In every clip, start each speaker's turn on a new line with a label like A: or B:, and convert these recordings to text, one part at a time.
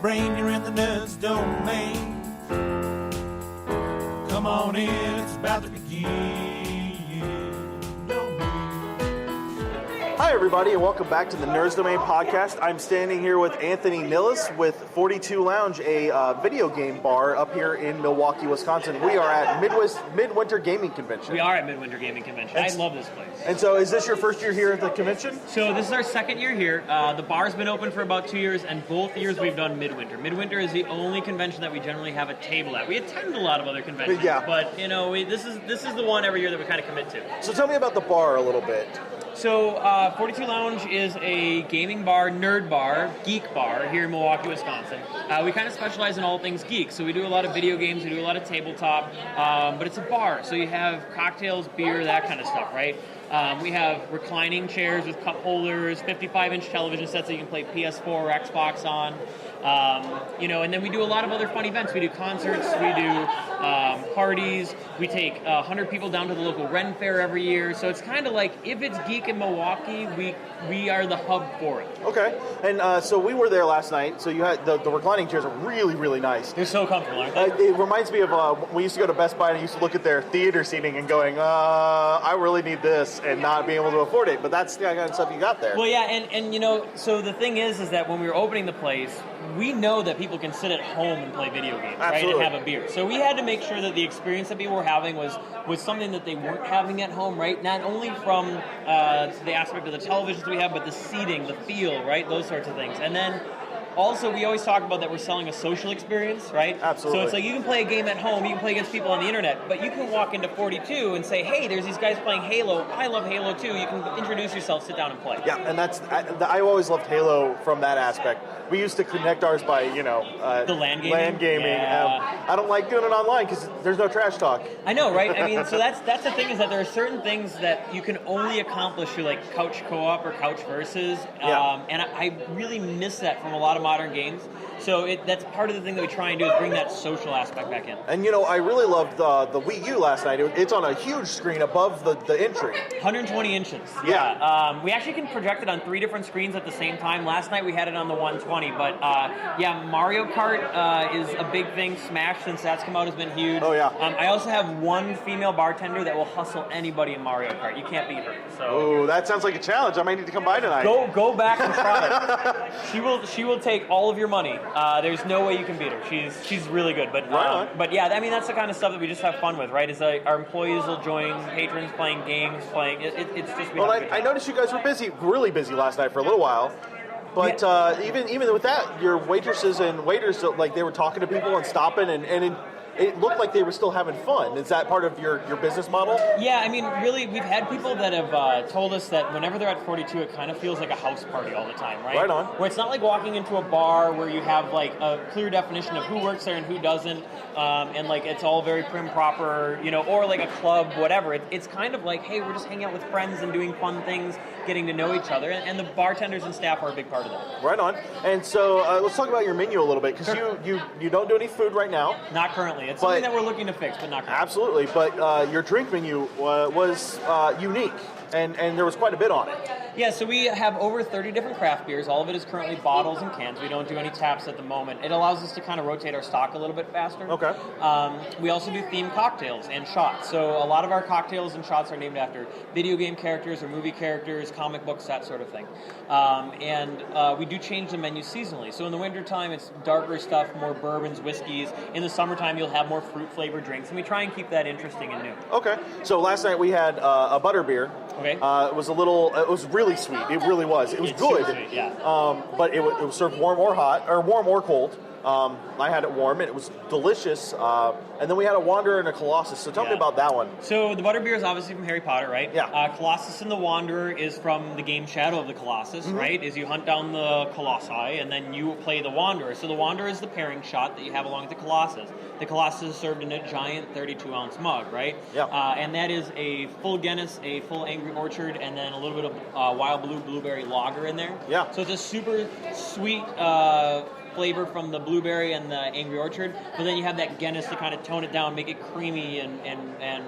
A: brain, you're in the nerds domain. Come on in, it's about to begin.
B: Hi, everybody, and welcome back to the Nerds Domain podcast. I'm standing here with Anthony Nilles with 42 Lounge, a video game bar up here in Milwaukee, Wisconsin. We are at Midwinter Gaming Convention.
C: We are at Midwinter Gaming Convention. I love this place.
B: And so, is this your first year here at the convention?
C: So this is our second year here. The bar's been open for about 2 years, and both years we've done Midwinter. Midwinter is the only convention that we generally have a table at. We attend a lot of other conventions, but you know, this is the one every year that we kind of commit to.
B: So tell me about the bar a little bit.
C: So 42 Lounge is a gaming bar, nerd bar, geek bar here in Milwaukee, Wisconsin. We kind of specialize in all things geek. So we do a lot of video games, we do a lot of tabletop, but it's a bar. So you have cocktails, beer, that kind of stuff, right? We have reclining chairs with cup holders, 55-inch television sets that you can play PS4 or Xbox on. And then we do a lot of other fun events. We do concerts, we do parties. We take 100 people down to the local Ren Fair every year. So it's kind of like, if it's geek in Milwaukee, we are the hub for it.
B: Okay. And so we were there last night. So you had the reclining chairs are really, really nice.
C: They're so comfortable, aren't they?
B: It reminds me of we used to go to Best Buy and I used to look at their theater seating and going, I really need this, and not being able to afford it. But that's the kind of stuff you got there.
C: Well, yeah, and so the thing is that when we were opening the place, we know that people can sit at home and play video games, right, and have a beer. So we had to make sure that the experience that people were having was something that they weren't having at home, right? Not only from the aspect of the televisions we have, but the seating, the feel, right? Those sorts of things. And then also, we always talk about that we're selling a social experience, right?
B: Absolutely.
C: So it's like you can play a game at home, you can play against people on the internet, but you can walk into 42 and say, hey, there's these guys playing Halo. I love Halo too. You can introduce yourself, sit down and play.
B: Yeah, and I always loved Halo from that aspect. We used to connect ours by, the
C: LAN gaming.
B: LAN gaming.
C: Yeah.
B: I don't like doing it online because there's no trash talk.
C: I know, right? I mean, so that's the thing, is that there are certain things that you can only accomplish through like couch co-op or couch versus, and I really miss that from a lot of modern games. So that's part of the thing that we try and do, is bring that social aspect back in.
B: And I really loved the Wii U last night. It's on a huge screen above the entry.
C: 120 inches.
B: Yeah.
C: We actually can project it on 3 different screens at the same time. Last night we had it on the 120, but Mario Kart is a big thing. Smash, since that's come out, has been huge.
B: Oh, yeah.
C: I also have one female bartender that will hustle anybody in Mario Kart. You can't beat her. So.
B: Oh, that sounds like a challenge. I might need to come by tonight.
C: Go back and try it. She will take all of your money. There's no way you can beat her. She's really good. But but yeah, I mean, that's the kind of stuff that we just have fun with, right? Is our employees will join patrons playing games, playing. It's just.
B: Well, I noticed you guys were busy, really busy last night for a little while. But even with that, your waitresses and waiters, like, they were talking to people and stopping, and it looked like they were still having fun. Is that part of your business model?
C: Yeah, I mean, really, we've had people that have told us that whenever they're at 42, it kind of feels like a house party all the time, right?
B: Right on.
C: Where it's not like walking into a bar where you have like a clear definition of who works there and who doesn't, and like it's all very prim proper, or like a club, whatever. It's kind of like, hey, we're just hanging out with friends and doing fun things, getting to know each other, and the bartenders and staff are a big part of that.
B: Right on. And so let's talk about your menu a little bit, because you don't do any food right now.
C: Not currently. It's something that we're looking to fix, but not currently.
B: Absolutely. But your drink menu was unique, and there was quite a bit on it.
C: Yeah, so we have over 30 different craft beers. All of it is currently bottles and cans. We don't do any taps at the moment. It allows us to kind of rotate our stock a little bit faster.
B: Okay.
C: We also do themed cocktails and shots. So a lot of our cocktails and shots are named after video game characters or movie characters, comic books, that sort of thing. And we do change the menu seasonally. So in the wintertime, it's darker stuff, more bourbons, whiskeys. In the summertime, you'll have more fruit-flavored drinks. And we try and keep that interesting and new.
B: Okay. So last night we had a butter beer.
C: Okay.
B: It was really sweet. It really was. It was good.
C: Super sweet, yeah.
B: But it was served warm or hot, or warm or cold. I had it warm, and it was delicious. And then we had a Wanderer and a Colossus. So tell me about that one.
C: So the butterbeer is obviously from Harry Potter, right?
B: Yeah.
C: Colossus and the Wanderer is from the game Shadow of the Colossus, right? Is you hunt down the Colossi, and then you play the Wanderer. So the Wanderer is the pairing shot that you have along with the Colossus. The Colossus is served in a giant 32-ounce mug, right?
B: Yeah.
C: And that is a full Guinness, a full Angry Orchard, and then a little bit of Wild Blue Blueberry Lager in there.
B: Yeah.
C: So it's a super sweet flavor from the blueberry and the Angry Orchard, but then you have that Guinness to kind of tone it down, make it creamy and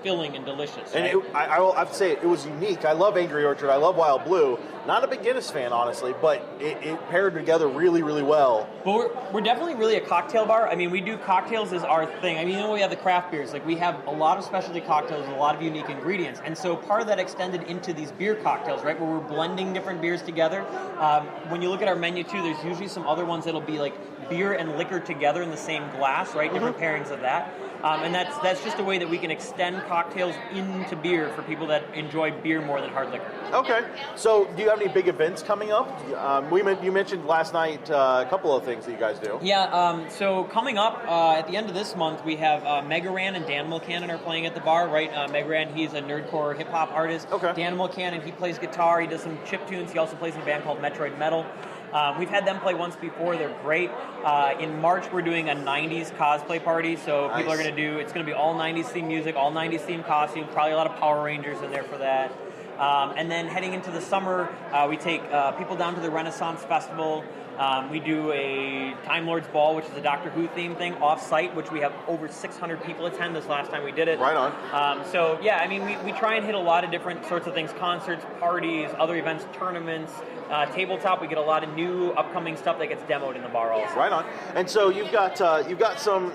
C: filling and delicious.
B: And
C: right?
B: I have to say, it was unique. I love Angry Orchard. I love Wild Blue. Not a big Guinness fan, honestly, but it paired together really, really well.
C: But we're definitely really a cocktail bar. I mean, we do cocktails as our thing. I mean, we have the craft beers. Like, we have a lot of specialty cocktails and a lot of unique ingredients. And so part of that extended into these beer cocktails, right, where we're blending different beers together. When you look at our menu, too, there's usually some other ones that'll be like beer and liquor together in the same glass, right, different pairings of that. And that's just a way that we can extend cocktails into beer for people that enjoy beer more than hard liquor.
B: Okay. So do you have any big events coming up? You mentioned last night a couple of things that you guys do.
C: Yeah, so coming up at the end of this month, we have Megaran and Dan Mulcannon are playing at the bar, right? Megaran, he's a nerdcore hip-hop artist.
B: Okay.
C: Dan Mulcannon, he plays guitar, he does some chiptunes, he also plays in a band called Metroid Metal. We've had them play once before, they're great. In March, we're doing a 90s cosplay party, so
B: Nice.
C: people are it's going to be all 90s themed music, all 90s themed costumes, probably a lot of Power Rangers in there for that. And then heading into the summer, we take people down to the Renaissance Festival. We do a Time Lord's Ball, which is a Doctor Who theme thing, off-site, which we have over 600 people attend this last time we did it.
B: Right on.
C: So, yeah, I mean, we try and hit a lot of different sorts of things, concerts, parties, other events, tournaments, tabletop. We get a lot of new upcoming stuff that gets demoed in the bar also.
B: Right on. And so you've got some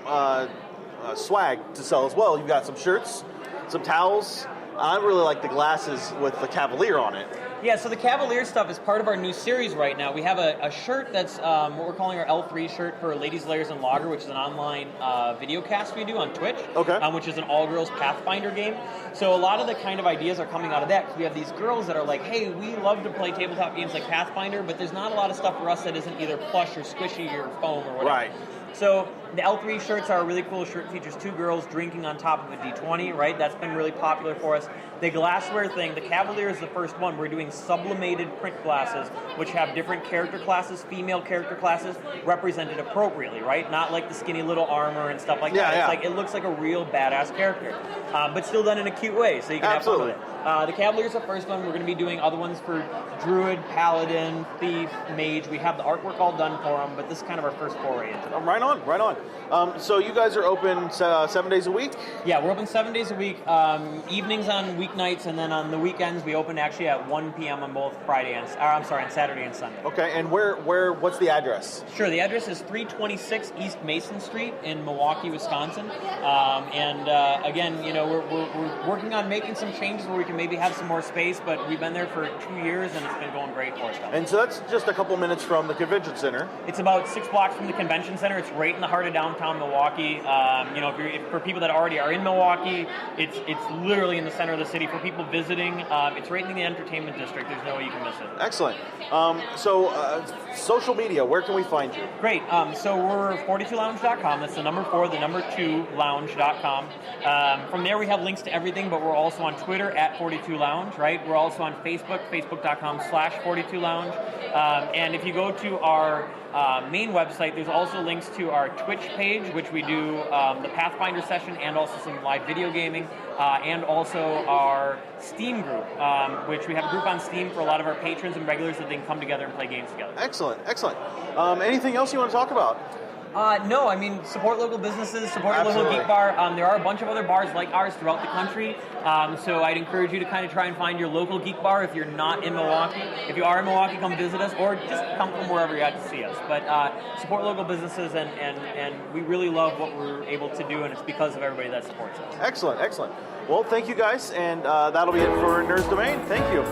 B: swag to sell as well. You've got some shirts, some towels. I really like the glasses with the Cavalier on it.
C: Yeah, so the Cavalier stuff is part of our new series right now. We have a shirt that's what we're calling our L3 shirt for Ladies, Layers, and Lager, which is an online video cast we do on Twitch, which is an all-girls Pathfinder game. So a lot of the kind of ideas are coming out of that, because we have these girls that are like, hey, we love to play tabletop games like Pathfinder, but there's not a lot of stuff for us that isn't either plush or squishy or foam or whatever.
B: Right.
C: So the L3 shirts are a really cool shirt. Features two girls drinking on top of a D20, right? That's been really popular for us. The glassware thing, the Cavalier is the first one. We're doing sublimated print glasses, which have different character classes, female character classes, represented appropriately, right? Not like the skinny little armor and stuff like that.
B: Yeah.
C: It's like, it looks like a real badass character, but still done in a cute way, so you can
B: Absolutely.
C: have fun with it. The Cavalier is the first one. We're going to be doing other ones for Druid, Paladin, Thief, Mage. We have the artwork all done for them, but this is kind of our first foray into it.
B: Right on. So you guys are open 7 days a week?
C: Yeah, we're open 7 days a week. Evenings on weeknights, and then on the weekends we open actually at 1 p.m. on both on Saturday and Sunday.
B: Okay, and what's the address?
C: Sure, the address is 326 East Mason Street in Milwaukee, Wisconsin. Again, you know, we're working on making some changes where we can maybe have some more space, but we've been there for 2 years and it's been going great for us.
B: And so that's just a couple minutes from the convention center.
C: It's about 6 blocks from the convention center. It's right in the heart of downtown Milwaukee. You know, if for people that already are in Milwaukee, it's literally in the center of the city. For people visiting, it's right in the entertainment district. There's no way you can miss it.
B: Excellent. Social media, where can we find you?
C: Great. So we're 42lounge.com. That's the number 4, the number 2, lounge.com. From there, we have links to everything, but we're also on Twitter at 42lounge, right? We're also on Facebook, facebook.com/42lounge. And if you go to our main website, there's also links to our Twitch page, which we do the Pathfinder session and also some live video gaming, and also our Steam group, which we have a group on Steam for a lot of our patrons and regulars that they can come together and play games together.
B: Excellent. Anything else you want to talk about?
C: No, I mean, support local businesses, support your local geek bar. There are a bunch of other bars like ours throughout the country, so I'd encourage you to kind of try and find your local geek bar if you're not in Milwaukee. If you are in Milwaukee, come visit us, or just come from wherever you're at to see us. But support local businesses, and we really love what we're able to do, and it's because of everybody that supports us.
B: Excellent. Well, thank you guys, and that'll be it for Nerds Domain. Thank you.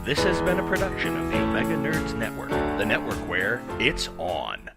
D: This has been a production of the Omega Nerds Network, the network where it's on.